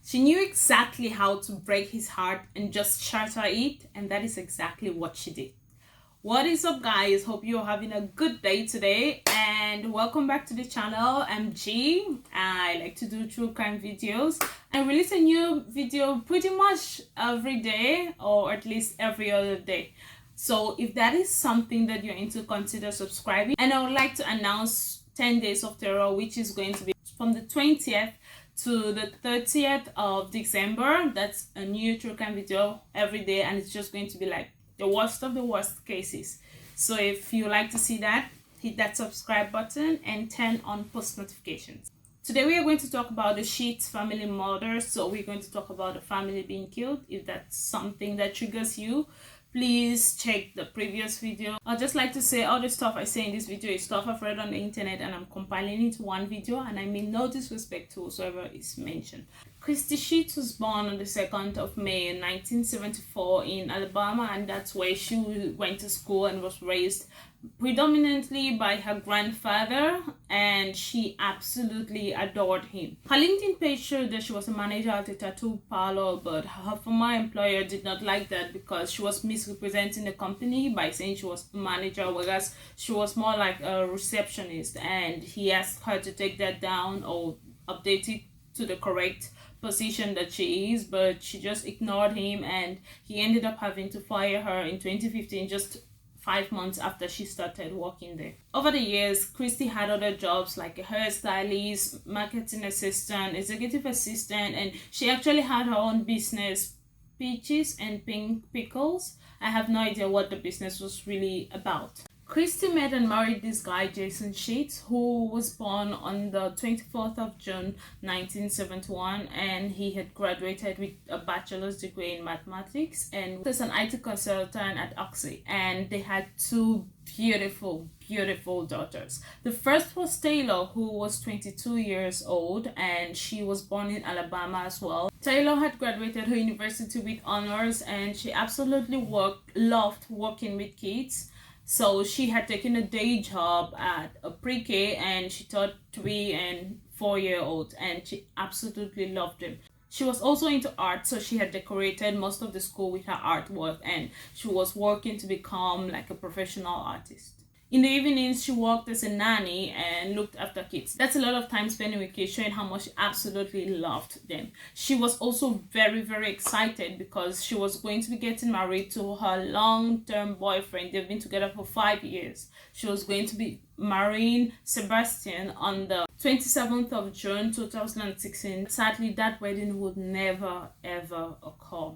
She knew exactly how to break his heart and just shatter it, and that is exactly what she did. What is up, guys? Hope you're having a good day today, and welcome back to the channel. I'm G. I like to do true crime videos. I release a new video pretty much every day, or at least every other day. So if that is something that you're into, consider subscribing. And I would like to announce 10 Days of Terror, which is going to be from the 20th to the 30th of December. That's a new true crime video every day, and it's just going to be like the worst of the worst cases. So if you like to see that, hit that subscribe button and turn on post notifications. Today we are going to talk about the Sheets family murder. So we're going to talk about the family being killed. If that's something that triggers you, please check the previous video. I'd just like to say all the stuff I say in this video is stuff I've read on the internet, and I'm compiling it into one video, and I mean no disrespect to whosoever is mentioned. Christy Sheets was born on the 2nd of May 1974 in Alabama, and that's where she went to school and was raised predominantly by her grandfather, and she absolutely adored him. Her LinkedIn page showed that she was a manager at a tattoo parlor, but her former employer did not like that because she was misrepresenting the company by saying she was a manager, whereas she was more like a receptionist, and he asked her to take that down or update it to the correct position that she is, but she just ignored him, and he ended up having to fire her in 2015, just 5 months after she started working there. Over the years, Christy had other jobs like a hairstylist, marketing assistant, executive assistant, and she actually had her own business, Peaches and Pink Pickles. I have no idea what the business was really about. Christy met and married this guy, Jason Sheets, who was born on the 24th of June 1971, and he had graduated with a bachelor's degree in mathematics and was an IT consultant at Oxy, and they had two beautiful daughters. The first was Taylor, who was 22 years old, and she was born in Alabama as well. Taylor had graduated her university with honors, and she absolutely loved working with kids. So she had taken a day job at a pre-K, and she taught 3 and 4-year-olds, and she absolutely loved them. She was also into art, so she had decorated most of the school with her artwork, and she was working to become like a professional artist. In the evenings, she worked as a nanny and looked after kids. That's a lot of time spent with kids, showing how much she absolutely loved them. She was also very excited because she was going to be getting married to her long-term boyfriend. They've been together for 5 years. She was going to be marrying Sebastian on the 27th of June 2016. Sadly, that wedding would never ever occur.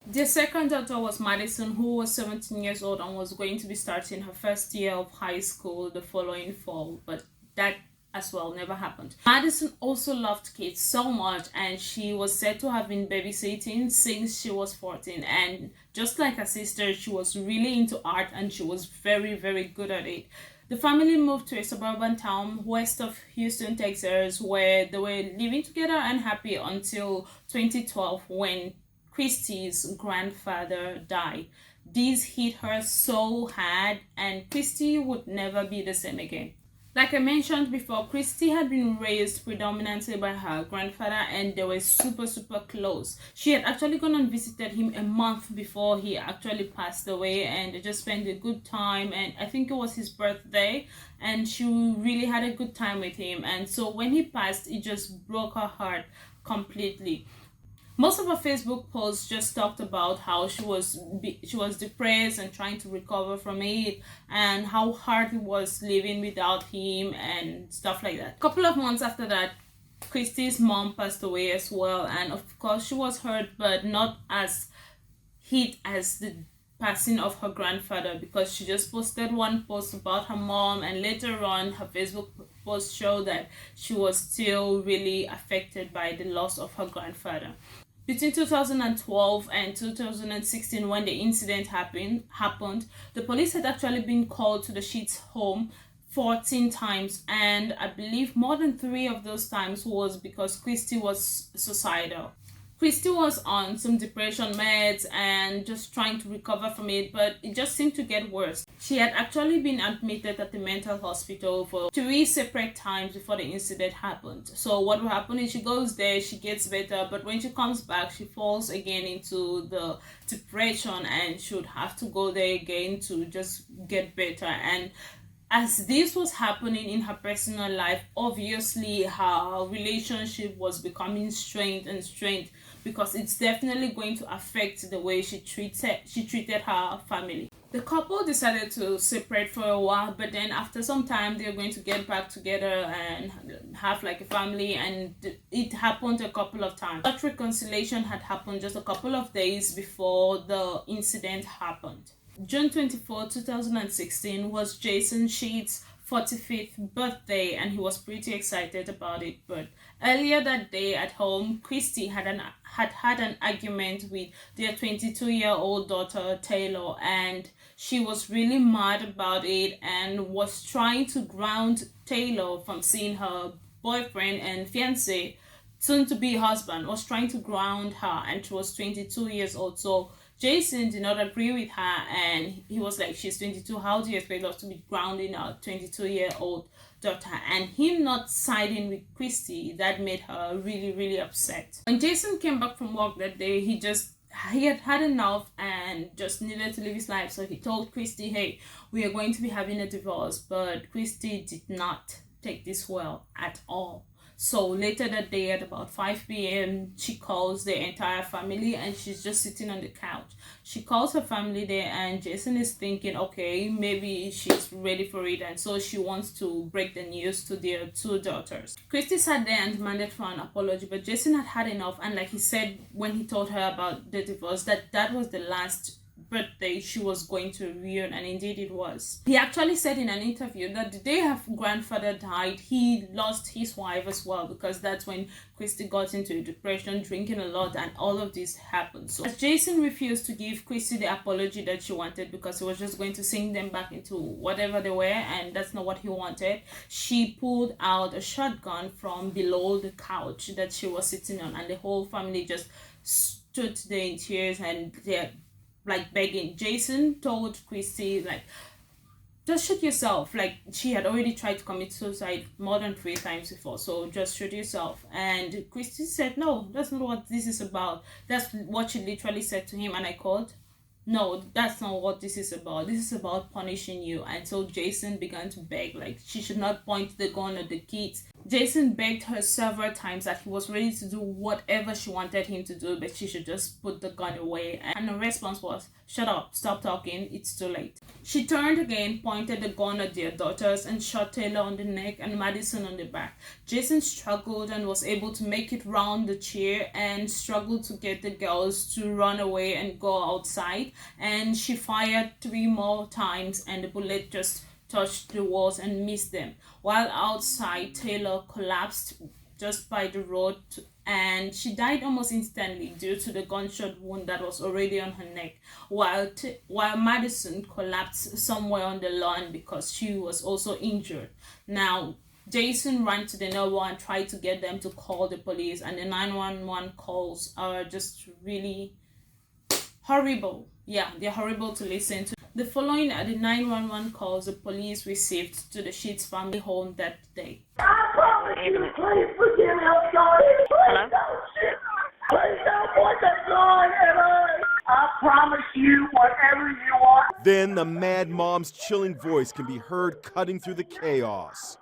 Their second daughter was Madison, who was 17 years old and was going to be starting her first year of high school the following fall, but that as well never happened. Madison also loved kids so much, and she was said to have been babysitting since she was 14, and just like her sister, she was really into art and she was very good at it. The family moved to a suburban town west of Houston, Texas, where they were living together and happy until 2012 when Christy's grandfather died. This hit her so hard, and Christy would never be the same again. Like I mentioned before, Christy had been raised predominantly by her grandfather, and they were super close. She had actually gone and visited him a month before he actually passed away, and they just spent a good time, and I think it was his birthday, and she really had a good time with him. And so when he passed, it just broke her heart completely. Most of her Facebook posts just talked about how she was depressed and trying to recover from it, and how hard it was living without him and stuff like that. A couple of months after that, Christy's mom passed away as well, and of course she was hurt, but not as hit as the passing of her grandfather, because she just posted one post about her mom, and later on her Facebook post showed that she was still really affected by the loss of her grandfather. Between 2012 and 2016, when the incident happened, the police had actually been called to the Sheets' home 14 times, and I believe more than 3 of those times was because Christy was suicidal. Christy was on some depression meds and just trying to recover from it, but it just seemed to get worse. She had actually been admitted at the mental hospital for 3 separate times before the incident happened. So what will happen is she goes there, she gets better, but when she comes back, she falls again into the depression and should have to go there again to just get better. And as this was happening in her personal life, obviously her relationship was becoming strained and strained, because it's definitely going to affect the way she treated her family. The couple decided to separate for a while, but then after some time they're going to get back together and have like a family, and it happened a couple of times. That reconciliation had happened just a couple of days before the incident happened. June 24, 2016 was Jason Sheets' 45th birthday, and he was pretty excited about it. But earlier that day at home, Christy had had an argument with their 22-year-old daughter Taylor, and she was really mad about it and was trying to ground Taylor from seeing her boyfriend and fiance, soon to be husband, was trying to ground her, and she was 22 years old. So Jason did not agree with her, and he was like, she's 22, how do you expect us to be grounding our 22-year-old daughter? And him not siding with Christy, that made her really, really upset. When Jason came back from work that day, he had had enough and just needed to live his life. So he told Christy, hey, we are going to be having a divorce. But Christy did not take this well at all. So later that day at about 5 p.m, she calls the entire family, and she's just sitting on the couch. She calls her family there, and Jason is thinking, okay, maybe she's ready for it, and so she wants to break the news to their 2 daughters. Christy sat there and demanded for an apology, but Jason had had enough, and like he said when he told her about the divorce, that was the last birthday she was going to ruin, and indeed it was. He actually said in an interview that the day her grandfather died, he lost his wife as well, because that's when Christy got into a depression, drinking a lot, and all of this happened. So as Jason refused to give Christy the apology that she wanted, because he was just going to sink them back into whatever they were, and that's not what he wanted, she pulled out a shotgun from below the couch that she was sitting on, and the whole family just stood there in tears, and they're like begging. Jason told Christy, like, just shoot yourself. Like, she had already tried to commit suicide more than 3 times before, so just shoot yourself. And Christy said, no, that's not what this is about. That's what she literally said to him, and I called, no, that's not what this is about. This is about punishing you. And so Jason began to beg, like, she should not point the gun at the kids. Jason begged her several times that he was ready to do whatever she wanted him to do, but she should just put the gun away. And her response was, shut up, stop talking, it's too late. She turned again, pointed the gun at their daughters, and shot Taylor on the neck and Madison on the back. Jason struggled and was able to make it round the chair, and struggled to get the girls to run away and go outside. And she fired 3 more times, and the bullet just touched the walls and missed them. While outside, Taylor collapsed just by the road, and she died almost instantly due to the gunshot wound that was already on her neck, while Madison collapsed somewhere on the lawn because she was also injured. Now, Jason ran to the 911 and tried to get them to call the police, and the 911 calls are just really horrible. Yeah, they're horrible to listen to. The following are the 911 calls the police received to the Sheets family home that day. I promise you, please forgive me, I'm sorry. Please don't shoot. Please don't point that gun at us. I promise you whatever you want. Then the mad mom's chilling voice can be heard cutting through the chaos.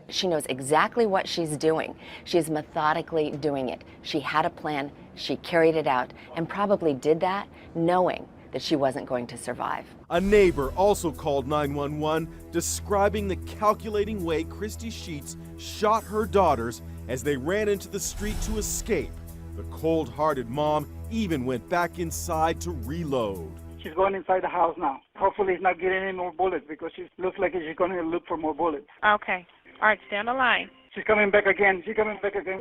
She knows exactly what she's doing. She's methodically doing it. She had a plan, she carried it out, and probably did that knowing that she wasn't going to survive. A neighbor also called 911, describing the calculating way Christy Sheets shot her daughters as they ran into the street to escape. The cold-hearted mom even went back inside to reload. She's going inside the house now. Hopefully he's not getting any more bullets, because she looks like she's going to look for more bullets. Okay. All right, stay on the line. She's coming back again.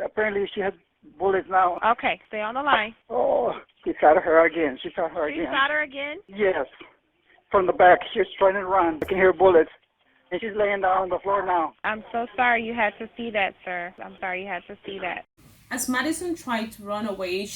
Apparently she has bullets now. Okay, stay on the line. Oh, he shot her again. She shot her again. You shot her again? Yes. From the back. She's trying to run. I can hear bullets. And she's laying down on the floor now. I'm so sorry you had to see that, sir. I'm sorry you had to see that. As Madison tried to run away,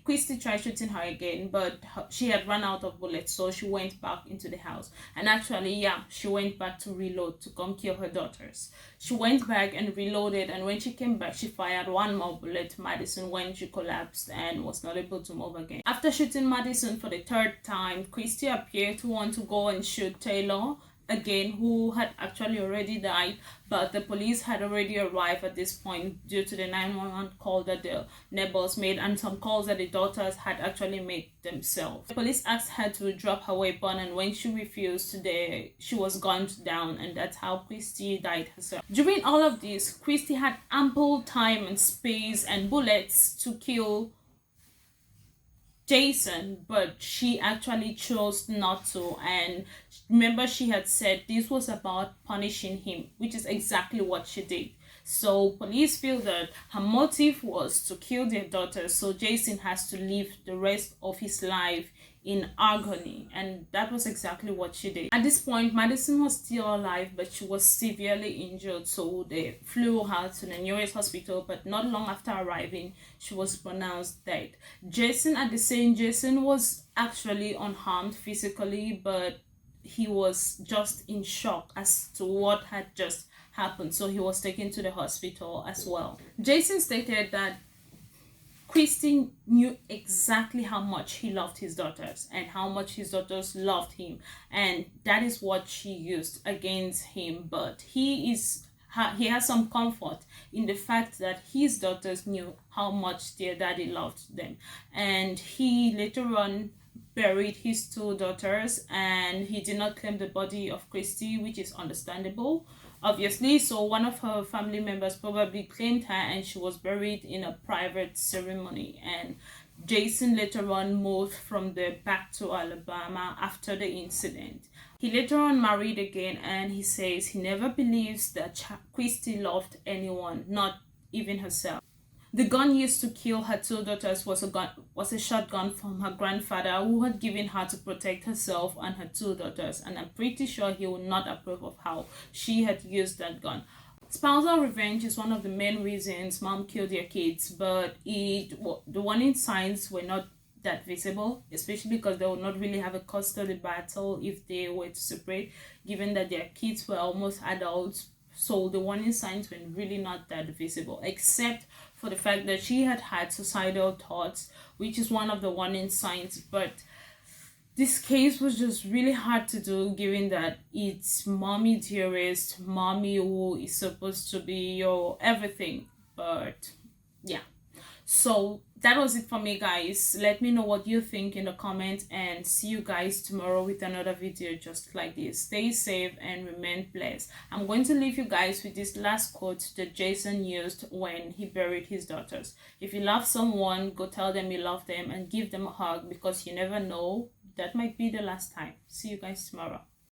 Christy tried shooting her again, but she had run out of bullets, so she went back into the house. And actually, yeah, she went back to reload to come kill her daughters. She went back and reloaded, and when she came back, she fired one more bullet to Madison when she collapsed and was not able to move again. After shooting Madison for the third time, Christy appeared to want to go and shoot Taylor again, who had actually already died, but the police had already arrived at this point due to the 911 call that the neighbors made and some calls that the daughters had actually made themselves. The police asked her to drop her weapon, and when she refused, she was gunned down, and that's how Christy died herself. During all of this, Christy had ample time and space and bullets to kill Jason, but she actually chose not to. And remember, she had said this was about punishing him, which is exactly what she did. So police feel that her motive was to kill their daughter, so Jason has to live the rest of his life in agony, and that was exactly what she did. At this point, Madison was still alive, but she was severely injured, so they flew her to the nearest hospital, but not long after arriving, she was pronounced dead. Jason was actually unharmed physically, but he was just in shock as to what had just happened, so he was taken to the hospital as well. Jason stated that Christy knew exactly how much he loved his daughters and how much his daughters loved him, and that is what she used against him. But he has some comfort in the fact that his daughters knew how much their daddy loved them, and he later on buried his two daughters, and he did not claim the body of Christy, which is understandable, obviously. So one of her family members probably claimed her, and she was buried in a private ceremony. And Jason later on moved from there back to Alabama after the incident. He later on married again, and he says he never believes that Christy loved anyone, not even herself. The gun used to kill her two daughters was a shotgun from her grandfather, who had given her to protect herself and her two daughters, and I'm pretty sure he would not approve of how she had used that gun. Spousal revenge is one of the main reasons mom killed their kids, but the warning signs were not that visible, especially because they would not really have a custody battle if they were to separate, given that their kids were almost adults. So the warning signs were really not that visible, except for the fact that she had suicidal thoughts, which is one of the warning signs. But this case was just really hard to do, given that it's mommy dearest, mommy who is supposed to be your everything. But yeah, so that was it for me, guys. Let me know what you think in the comments, and see you guys tomorrow with another video just like this. Stay safe and remain blessed. I'm going to leave you guys with this last quote that Jason used when he buried his daughters. If you love someone, go tell them you love them and give them a hug, because you never know, that might be the last time. See you guys tomorrow.